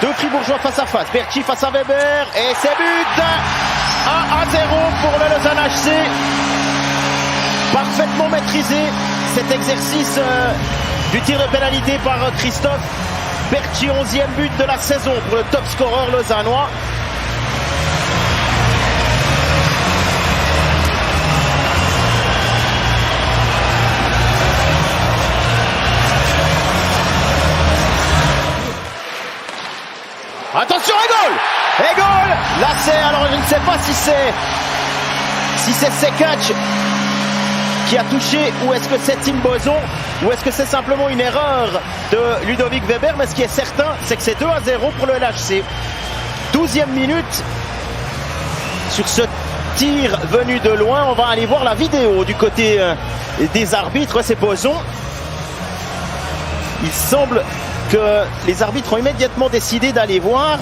Deux Fribourgeois face à face. Berchi face à Weber. Et c'est but 1-0 pour le Lausanne HC. Parfaitement maîtrisé cet exercice du tir de pénalité par Christophe. Berchi, 11e but de la saison pour le top scoreur lausannois. Attention, et goal! Là c'est, alors je ne sais pas si c'est Sekac qui a touché ou est-ce que c'est Tim Boson ou est-ce que c'est simplement une erreur de Ludovic Weber, mais ce qui est certain c'est que c'est 2-0 pour le LHC. 12e minute sur ce tir venu de loin. On va aller voir la vidéo du côté des arbitres. C'est Boson. Il semble que les arbitres ont immédiatement décidé d'aller voir.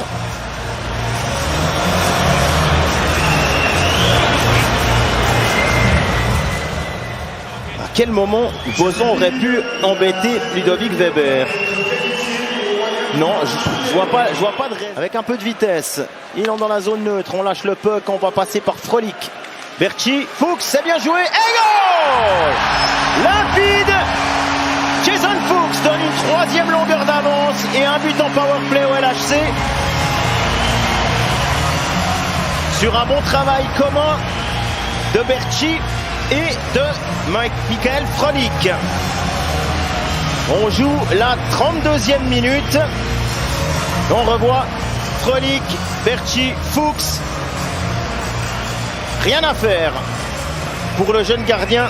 À quel moment Boson aurait pu embêter Ludovic Weber? Non, je vois pas de raison. Avec un peu de vitesse, il entre dans la zone neutre, on lâche le puck, on va passer par Frolik. Berchi, Fuchs, c'est bien joué, et goal! Limpide! Jason Fuchs donne une 3e longueur d'avance et un but en powerplay au LHC. Sur un bon travail commun de Berchi et de Michael Frolik. On joue la 32e minute. On revoit Frolik, Berchi, Fuchs. Rien à faire pour le jeune gardien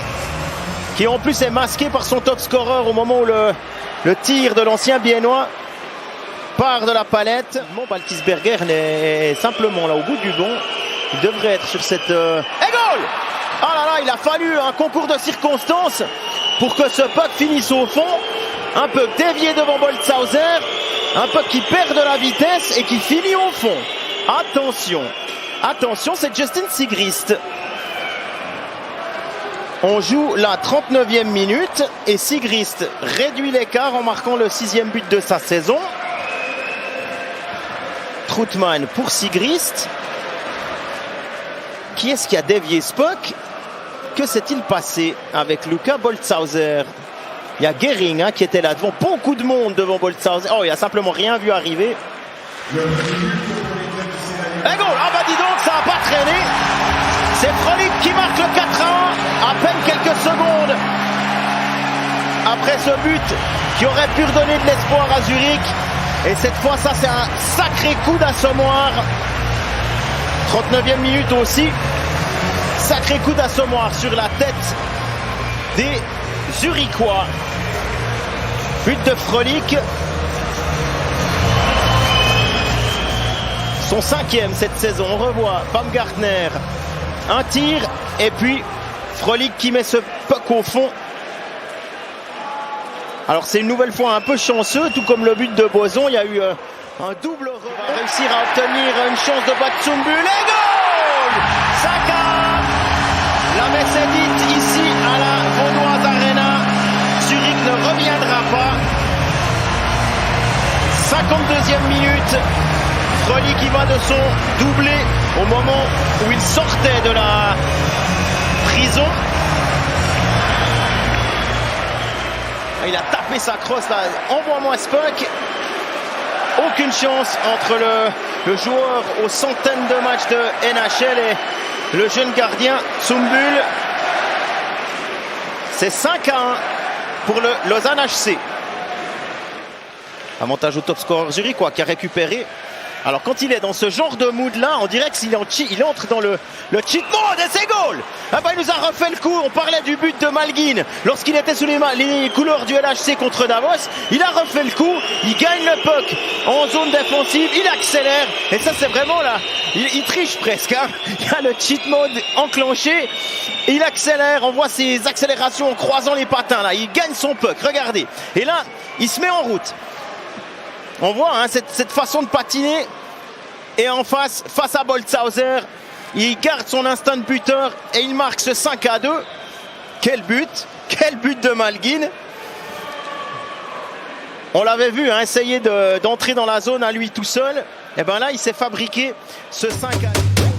qui en plus est masqué par son top scorer au moment où le tir de l'ancien biennois part de la palette. Bon, Baltisberger est simplement là au bout du bon. Il devrait être sur cette... Et goal! Ah là là, il a fallu un concours de circonstances pour que ce puck finisse au fond. Un puck dévié devant Boltzhauser. Un puck qui perd de la vitesse et qui finit au fond. Attention, attention, c'est Justin Sigrist. On joue la 39e minute et Sigrist réduit l'écart en marquant le 6e but de sa saison. Troutman pour Sigrist. Qui est-ce qui a dévié ce puck? Que s'est-il passé avec Luca Boltzhauser? Il y a Gehring qui était là devant, beaucoup de monde devant Boltzhauser. Oh, il a simplement rien vu arriver. Et goal! Ah bah dis donc, ça n'a pas traîné. C'est Frolik qui marque le 4-1 à peine quelques secondes après ce but qui aurait pu redonner de l'espoir à Zurich. Et cette fois, ça c'est un sacré coup d'assommoir. 39e minute aussi. Sacré coup d'assommoir sur la tête des Zurichois. But de Frolik. Son 5e cette saison. On revoit Baumgartner. Un tir et puis Frolik qui met ce puck au fond. Alors c'est une nouvelle fois un peu chanceux, tout comme le but de Boson. Il y a eu un double réussir à obtenir une chance de battre Tsumbul. Et goal! Saka! La messe est dite ici à la Vaudoise Arena. Zurich ne reviendra pas. 52e minute. Frolik qui va de son doublé au moment où il sortait de la prison. Il a tapé sa crosse là. Envoie-moi ce puck. Aucune chance entre le joueur aux centaines de matchs de NHL et le jeune gardien Tsumbul. C'est 5-1 pour le Lausanne HC. Avantage au top scorer Zurich qui a récupéré. Alors quand il est dans ce genre de mood là, on dirait qu'il entre dans le cheat mode et c'est goal. Ah bah il nous a refait le coup, on parlait du but de Malguin lorsqu'il était sous les couleurs du LHC contre Davos. Il a refait le coup, il gagne le puck en zone défensive, il accélère et ça c'est vraiment là, il triche presque. Hein. Il y a le cheat mode enclenché, et il accélère, on voit ses accélérations en croisant les patins là, il gagne son puck, regardez. Et là, il se met en route. On voit hein, cette façon de patiner. Et en face à Boltzhauser, il garde son instinct de buteur et il marque ce 5-2. Quel but de Malguin. On l'avait vu hein, essayer d'entrer dans la zone à lui tout seul. Et bien là, il s'est fabriqué ce 5 à